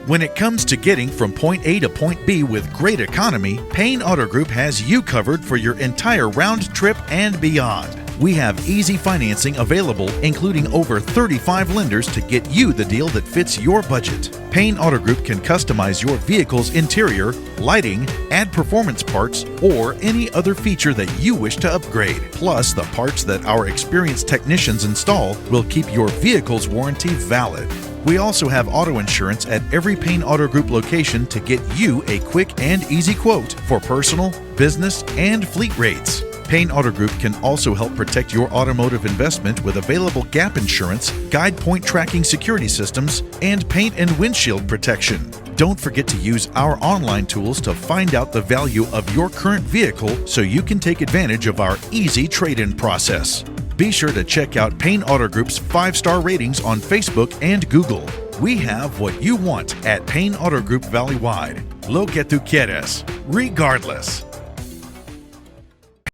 When it comes to getting from point A to point B with great economy, Payne Auto Group has you covered for your entire round trip and beyond. We have easy financing available, including over 35 lenders to get you the deal that fits your budget. Payne Auto Group can customize your vehicle's interior, lighting, add performance parts, or any other feature that you wish to upgrade. Plus, the parts that our experienced technicians install will keep your vehicle's warranty valid. We also have auto insurance at every Payne Auto Group location to get you a quick and easy quote for personal, business, and fleet rates. Payne Auto Group can also help protect your automotive investment with available gap insurance, guide point tracking security systems, and paint and windshield protection. Don't forget to use our online tools to find out the value of your current vehicle so you can take advantage of our easy trade-in process. Be sure to check out Payne Auto Group's 5-star ratings on Facebook and Google. We have what you want at Payne Auto Group Valley-wide. Lo que tú quieres, regardless.